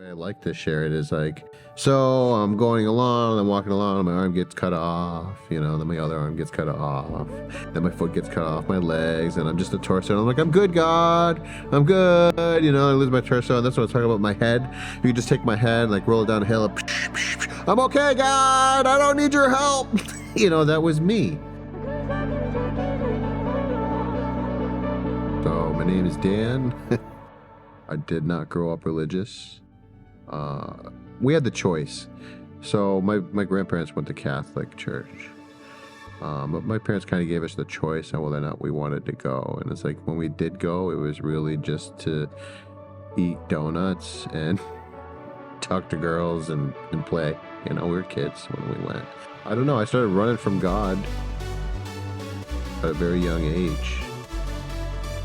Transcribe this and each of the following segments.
way I like to share it is like, so I'm going along, I'm walking along, and my arm gets cut off, then my other arm gets cut off, then my foot gets cut off, my legs, and I'm just a torso. And I'm like, I'm good, God, I'm good, I lose my torso, and that's what I'm talking about, my head. You can just take my head, like roll it down a hill, and I'm okay, God, I don't need your help. That was me. So my name is Dan. I did not grow up religious. We had the choice. So my grandparents went to Catholic church. But my parents kind of gave us the choice on whether or not we wanted to go. And it's like when we did go, it was really just to eat donuts and talk to girls and play. We were kids when we went. I don't know. I started running from God at a very young age.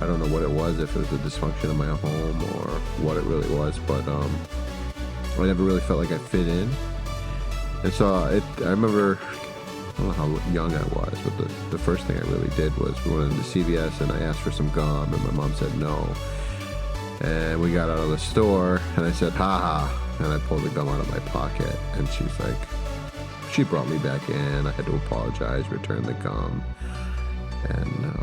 I don't know what it was, if it was the dysfunction of my home or what it really was, but I never really felt like I fit in. And so I remember, I don't know how young I was, but the first thing I really did was we went into CVS and I asked for some gum and my mom said no. And we got out of the store and I said, ha ha, and I pulled the gum out of my pocket and she brought me back in. I had to apologize, return the gum, and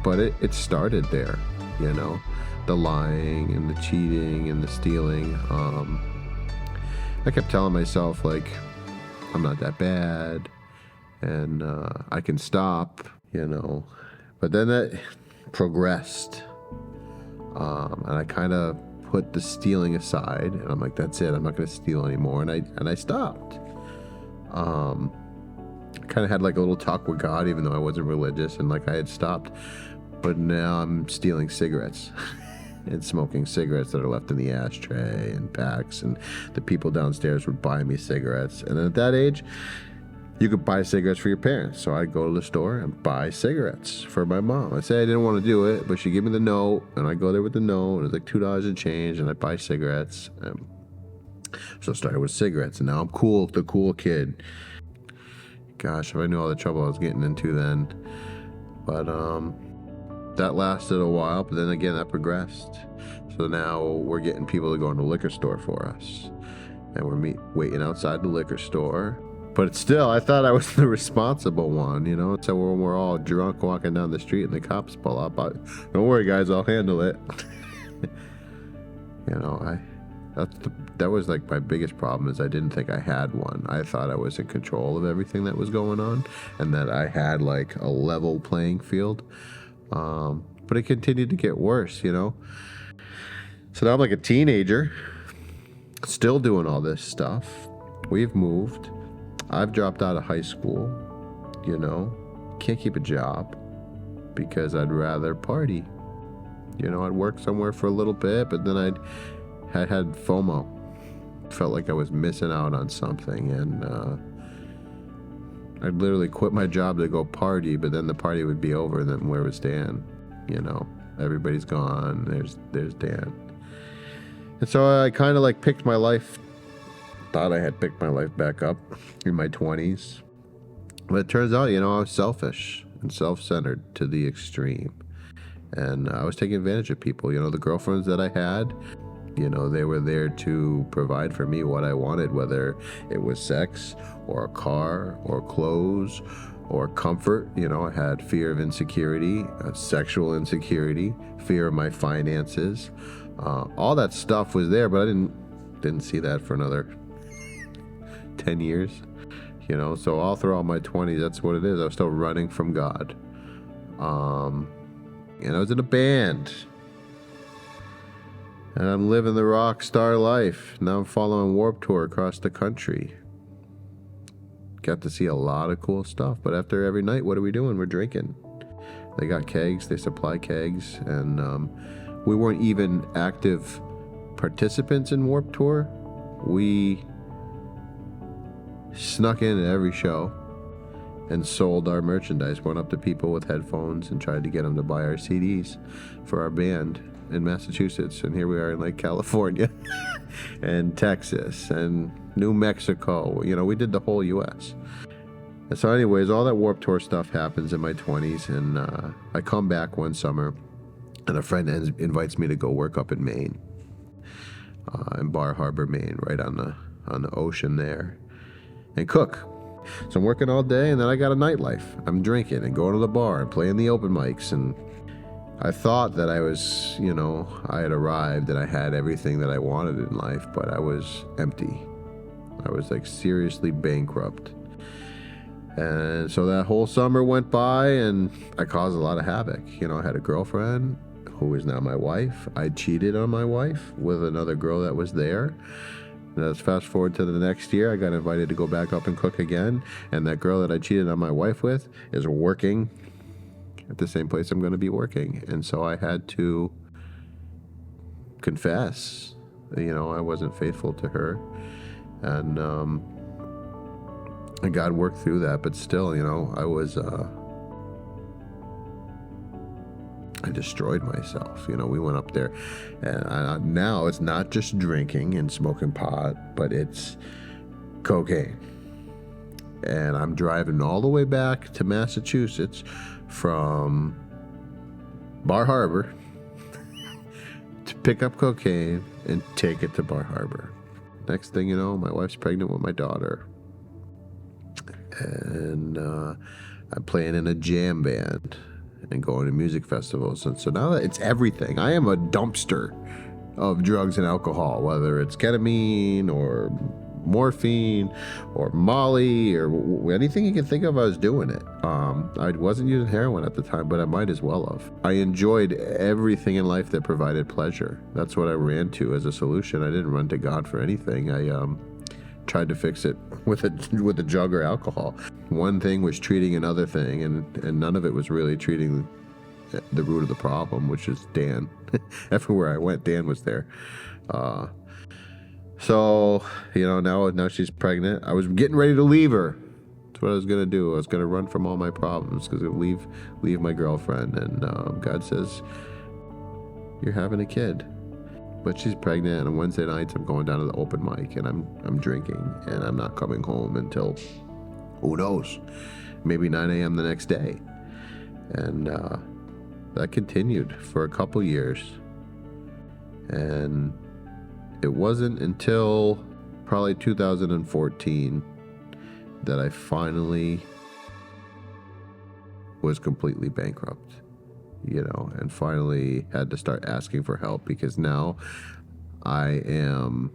but it started there, the lying and the cheating and the stealing. I kept telling myself, like, I'm not that bad and I can stop, but then that progressed. And I kind of put the stealing aside and I'm like, that's it, I'm not going to steal anymore. And I stopped. Kind of had like a little talk with God, even though I wasn't religious and like I had stopped. But now I'm stealing cigarettes and smoking cigarettes that are left in the ashtray and packs, and the people downstairs would buy me cigarettes. And then at that age, you could buy cigarettes for your parents. So I'd go to the store and buy cigarettes for my mom. I say I didn't want to do it, but she gave me the note, and I go there with the note, and it was like $2 and change, and I buy cigarettes. So I started with cigarettes, and now I'm cool, the cool kid. Gosh, if I knew all the trouble I was getting into then. But that lasted a while, but then again, that progressed. So now we're getting people to go into the liquor store for us. And we're waiting outside the liquor store. But still, I thought I was the responsible one, So when we're all drunk walking down the street and the cops pull up, don't worry, guys, I'll handle it. That was like my biggest problem, is I didn't think I had one. I thought I was in control of everything that was going on and that I had like a level playing field. But it continued to get worse, So now I'm like a teenager, still doing all this stuff. We've moved. I've dropped out of high school, Can't keep a job because I'd rather party. I'd work somewhere for a little bit, but then I had FOMO. Felt like I was missing out on something, and I'd literally quit my job to go party, but then the party would be over, and then where was Dan? Everybody's gone, there's Dan. And so I kind of like picked my life, thought I had picked my life back up in my 20s. But it turns out, I was selfish and self-centered to the extreme. And I was taking advantage of people. The girlfriends that I had, they were there to provide for me what I wanted, whether it was sex or a car or clothes or comfort. I had fear of insecurity, sexual insecurity, fear of my finances. All that stuff was there, but I didn't see that for another 10 years. So all throughout my 20s, that's what it is. I was still running from God. And I was in a band. And I'm living the rock star life. Now I'm following Warped Tour across the country. Got to see a lot of cool stuff. But after every night, what are we doing? We're drinking. They got kegs. They supply kegs. And we weren't even active participants in Warped Tour. We snuck in at every show and sold our merchandise. Went up to people with headphones and tried to get them to buy our CDs for our band in Massachusetts, and here we are in like California and Texas and New Mexico. We did the whole US. And so anyways, all that Warped Tour stuff happens in my 20s, and I come back one summer and a friend invites me to go work up in Maine. in Bar Harbor, Maine, right on the ocean there, and cook. So I'm working all day, and then I got a nightlife. I'm drinking and going to the bar and playing the open mics, and I thought that I was, I had arrived and I had everything that I wanted in life, but I was empty. I was like seriously bankrupt. And so that whole summer went by and I caused a lot of havoc. I had a girlfriend who is now my wife. I cheated on my wife with another girl that was there. And let's fast forward to the next year. I got invited to go back up and cook again. And that girl that I cheated on my wife with is working at the same place I'm going to be working. And so I had to confess, I wasn't faithful to her. And God worked through that, but still, I was, I destroyed myself. We went up there, and now it's not just drinking and smoking pot, but it's cocaine. And I'm driving all the way back to Massachusetts from Bar Harbor to pick up cocaine and take it to Bar Harbor. Next thing you know, my wife's pregnant with my daughter. And I'm playing in a jam band and going to music festivals. And so now that it's everything. I am a dumpster of drugs and alcohol, whether it's ketamine or morphine or Molly or anything you can think of. I was doing it. I wasn't using heroin at the time, but I might as well have. I enjoyed everything in life that provided pleasure. That's what I ran to as a solution. I didn't run to God for anything. I tried to fix it with a jug or alcohol. One thing was treating another thing, and none of it was really treating the root of the problem, which is Dan. Everywhere I went, Dan was there. So, now she's pregnant. I was getting ready to leave her. That's what I was going to do. I was going to run from all my problems because I leave my girlfriend. And God says, you're having a kid. But she's pregnant, and on Wednesday nights I'm going down to the open mic, and I'm drinking, and I'm not coming home until, who knows, maybe 9 a.m. the next day. And that continued for a couple years. And it wasn't until probably 2014 that I finally was completely bankrupt. And finally had to start asking for help, because now I've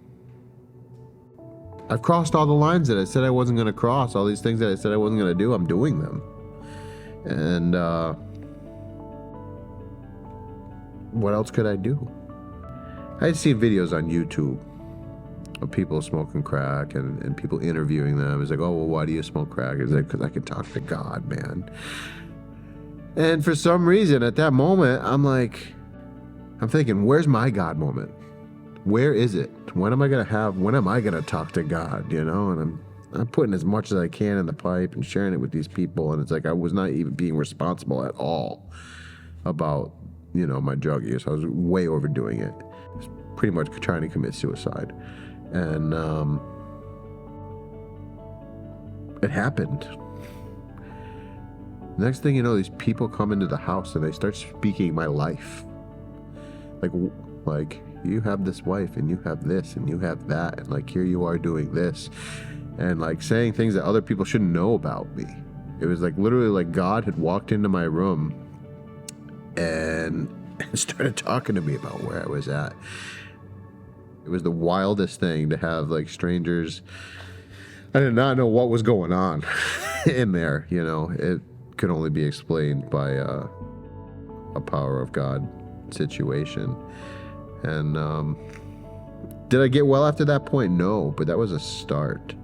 crossed all the lines that I said I wasn't going to cross. All these things that I said I wasn't going to do, I'm doing them. And what else could I do? I had seen videos on YouTube of people smoking crack and people interviewing them. It's like, oh, well, why do you smoke crack? It's like, because I can talk to God, man. And for some reason, at that moment, I'm thinking, where's my God moment? Where is it? When am I going to talk to God, And I'm putting as much as I can in the pipe and sharing it with these people. And it's like, I was not even being responsible at all about, my drug use. I was way overdoing it. I was pretty much trying to commit suicide. And it happened. Next thing you know, these people come into the house and they start speaking my life. Like you have this wife and you have this and you have that. And here you are doing this. And saying things that other people shouldn't know about me. It was literally God had walked into my room and started talking to me about where I was at. It was the wildest thing to have strangers. I did not know what was going on in there. It could only be explained by a power of God situation. And did I get well after that point? No, but that was a start.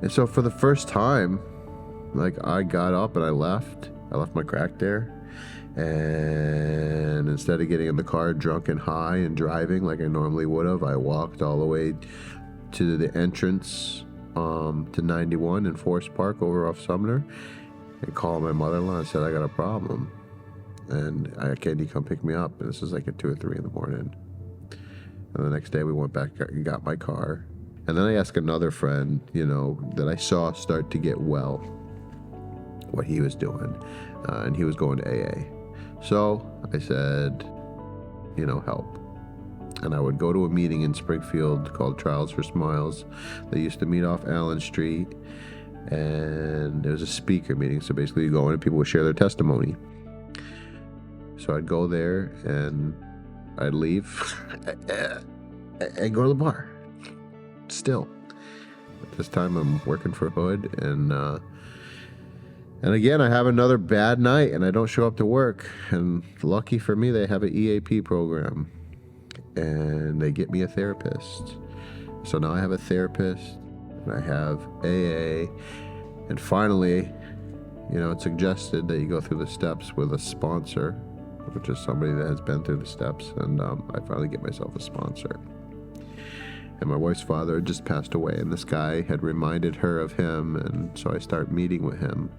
And so for the first time, I got up and I left my crack there. And instead of getting in the car drunk and high and driving like I normally would have, I walked all the way to the entrance to 91 in Forest Park over off Sumner and called my mother-in-law and said, I got a problem. And can you come pick me up? And this was at 2 or 3 in the morning. And the next day we went back and got my car. And then I asked another friend, that I saw start to get well, what he was doing. And he was going to AA. So I said, help. and I would go to a meeting in Springfield called Trials for Smiles. They used to meet off Allen Street, and it was a speaker meeting. So basically you go in and people would share their testimony. So I'd go there and I'd leave and go to the bar. Still, at this time I'm working for Hood, and again I have another bad night and I don't show up to work. And lucky for me, they have an EAP program, and they get me a therapist. So now I have a therapist, and I have AA, and finally, it's suggested that you go through the steps with a sponsor, which is somebody that has been through the steps, and I finally get myself a sponsor. And my wife's father had just passed away, and this guy had reminded her of him, and so I start meeting with him.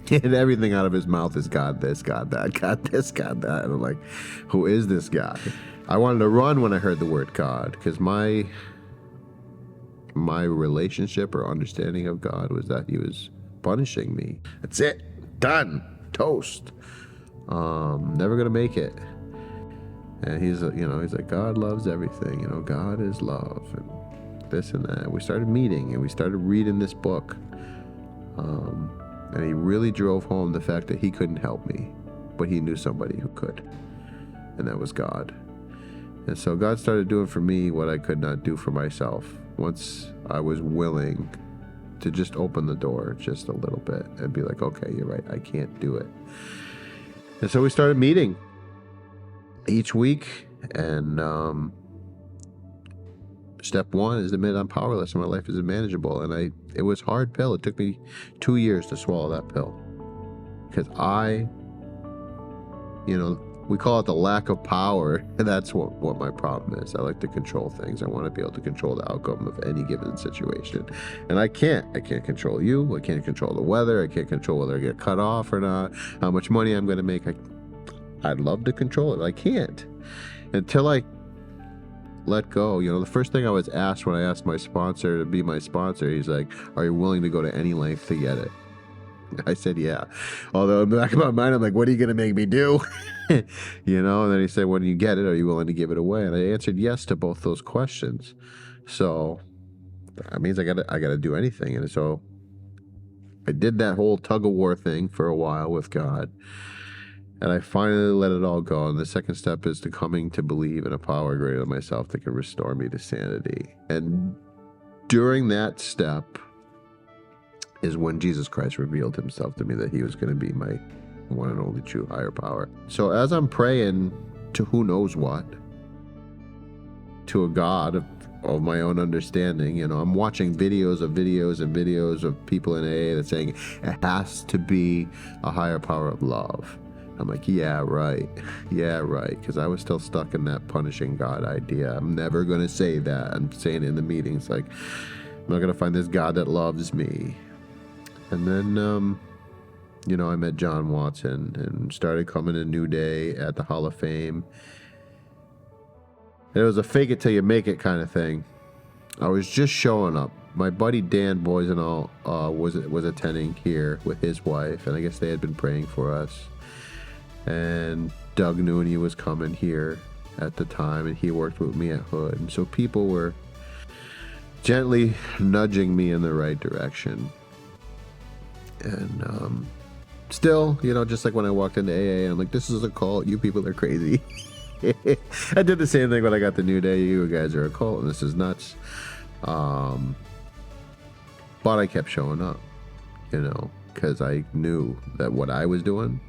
And everything out of his mouth is God this, God that, God this, God that. And I'm like, who is this guy? I wanted to run when I heard the word God, because my relationship or understanding of God was that he was punishing me. That's it. Done. Toast. Never gonna make it. And he's like, God loves everything. God is love, and this and that. We started meeting, and we started reading this book. And he really drove home the fact that he couldn't help me, but he knew somebody who could, and that was God. And so God started doing for me what I could not do for myself once I was willing to just open the door just a little bit and be like, okay, you're right, I can't do it. And so we started meeting each week, and step one is admit I'm powerless and my life is unmanageable. And it was a hard pill. It took me 2 years to swallow that pill, because we call it the lack of power, and that's what my problem is. I like to control things. I want to be able to control the outcome of any given situation, and I can't control you. I can't control the weather. I can't control whether I get cut off or not, how much money I'm going to make. I'd love to control it. I can't until I let go. The first thing I was asked when I asked my sponsor to be my sponsor, he's like, are you willing to go to any length to get it? I said, yeah. Although in the back of my mind, I'm like, what are you going to make me do? And then he said, when you get it, are you willing to give it away? And I answered yes to both those questions. So that means I got to do anything. And so I did that whole tug of war thing for a while with God. And I finally let it all go. And the second step is to coming to believe in a power greater than myself that can restore me to sanity. And during that step is when Jesus Christ revealed himself to me, that he was going to be my one and only true higher power. So as I'm praying to who knows what, to a God of my own understanding, I'm watching videos of people in AA that's saying it has to be a higher power of love. I'm like, yeah, right. Because I was still stuck in that punishing God idea. I'm never going to say that. I'm saying it in the meetings, like, I'm not going to find this God that loves me. And then, I met John Watson and started coming to New Day at the Hall of Fame. It was a fake it till you make it kind of thing. I was just showing up. My buddy Dan Boisenall was attending here with his wife, and I guess they had been praying for us. And Doug Nooney was coming here at the time, and he worked with me at Hood. And so people were gently nudging me in the right direction. And still, just like when I walked into AA, I'm like, this is a cult. You people are crazy. I did the same thing when I got the New Day. You guys are a cult, and this is nuts. But I kept showing up, because I knew that what I was doing,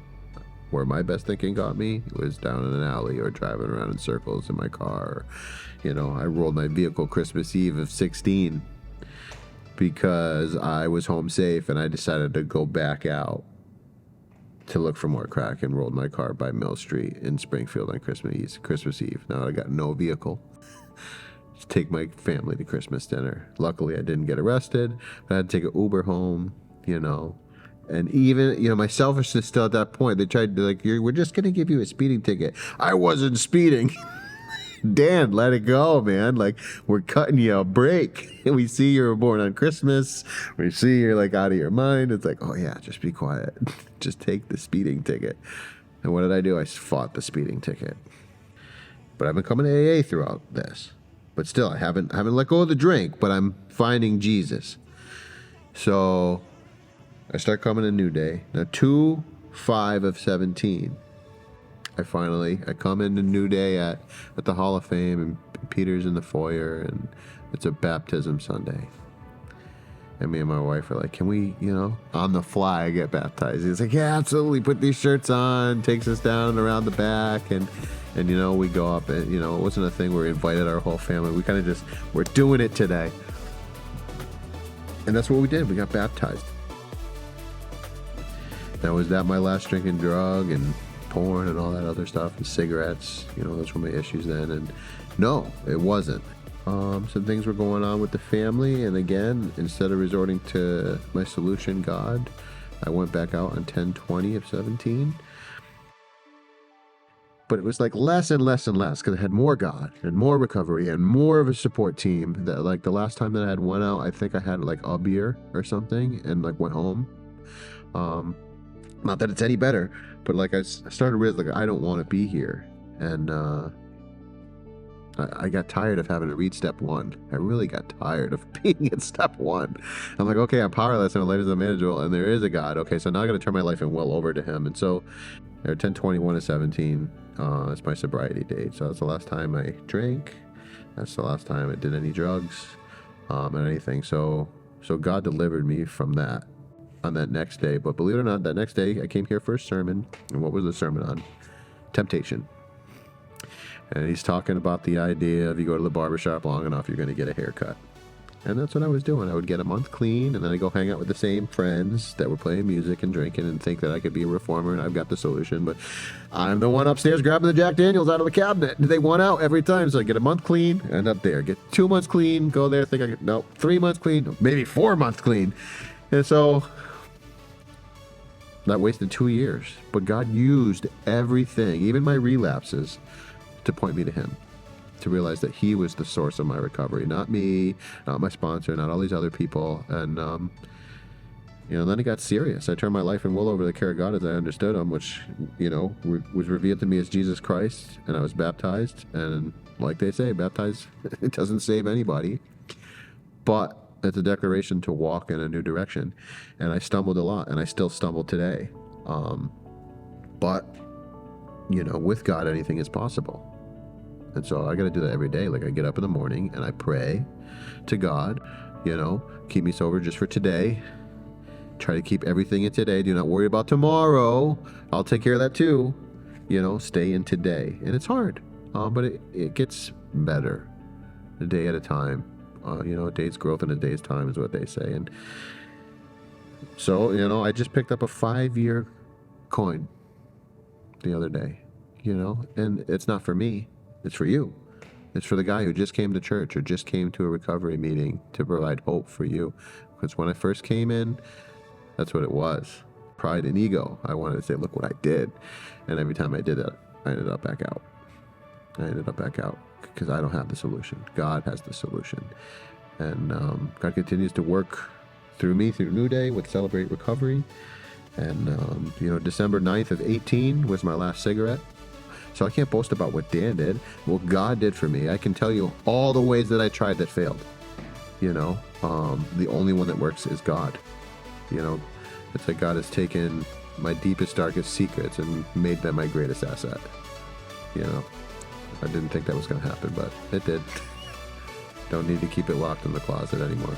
where my best thinking got me, was down in an alley or driving around in circles in my car. I rolled my vehicle Christmas Eve of 16 because I was home safe, and I decided to go back out to look for more crack, and rolled my car by Mill Street in Springfield on Christmas Eve. Now I got no vehicle to take my family to Christmas dinner. Luckily, I didn't get arrested, but I had to take an Uber home, And even, my selfishness still at that point. They tried to we're just going to give you a speeding ticket. I wasn't speeding. Dan, let it go, man. We're cutting you a break. We see you were born on Christmas. We see you're out of your mind. It's like, oh yeah, just be quiet. Just take the speeding ticket. And what did I do? I fought the speeding ticket. But I've been coming to AA throughout this. But still, I haven't let go of the drink, but I'm finding Jesus. So I start coming to New Day. Now 2/5 of 17. I come into New Day at the Hall of Fame, and Peter's in the foyer, and it's a baptism Sunday. And me and my wife are like, can we, on the fly get baptized? He's like, yeah, absolutely. Put these shirts on, takes us down and around the back, and we go up, and, it wasn't a thing where we invited our whole family. We kind of we're doing it today. And that's what we did. We got baptized. Now, was that my last drinking drug and porn and all that other stuff and cigarettes? Those were my issues then. And no, it wasn't. Some things were going on with the family, and again, instead of resorting to my solution, God, I went back out on 10/20 of 17. But it was like less and less and less, because I had more God and more recovery and more of a support team. That, like, the last time that I had went out, I think I had like a beer or something and like went home. Not that it's any better, but like I started realizing, like, I don't want to be here. And I got tired of having to read step 1. I really got tired of being in step 1. I'm like, okay, I'm powerless and my life is unmanageable, and there is a God. Okay, so now I got to turn my life and will over to Him. And so, 10/21 of 17 is my sobriety date. So that's the last time I drank. That's the last time I did any drugs, and anything. So God delivered me from that on that next day. But believe it or not, that next day I came here for a sermon. And what was the sermon on? Temptation. And he's talking about the idea of, you go to the barbershop long enough, you're going to get a haircut. And that's what I was doing. I would get a month clean, and then I go hang out with the same friends that were playing music and drinking, and think that I could be a reformer and I've got the solution. But I'm the one upstairs grabbing the Jack Daniels out of the cabinet. They want out every time. So I get a month clean, end up there. Get 2 months clean, go there, think I could, no, 3 months clean, maybe 4 months clean. And so that wasted 2 years. But God used everything, even my relapses, to point me to Him, to realize that He was the source of my recovery, not me, not my sponsor, not all these other people. And then it got serious. I turned my life and will over to the care of God as I understood Him, which was revealed to me as Jesus Christ. And I was baptized, and like they say, baptized, it doesn't save anybody, but it's a declaration to walk in a new direction. And I stumbled a lot, and I still stumble today, but with God, anything is possible. And so I got to do that every day. Like, I get up in the morning and I pray to God, keep me sober just for today. Try to keep everything in today. Do not worry about tomorrow. I'll take care of that too. Stay in today. And it's hard, but it gets better a day at a time. A day's growth in a day's time is what they say. And so, I just picked up a 5-year coin the other day, and it's not for me. It's for you. It's for the guy who just came to church or just came to a recovery meeting to provide hope for you. Because when I first came in, that's what it was. Pride and ego. I wanted to say, look what I did. And every time I did that, I ended up back out. Because I don't have the solution. God has the solution. And God continues to work through me, through New Day with Celebrate Recovery. And, December 9th of 18 was my last cigarette. So I can't boast about what Dan did, what God did for me. I can tell you all the ways that I tried that failed. The only one that works is God. It's like God has taken my deepest, darkest secrets and made them my greatest asset. I didn't think that was going to happen, but it did. Don't need to keep it locked in the closet anymore.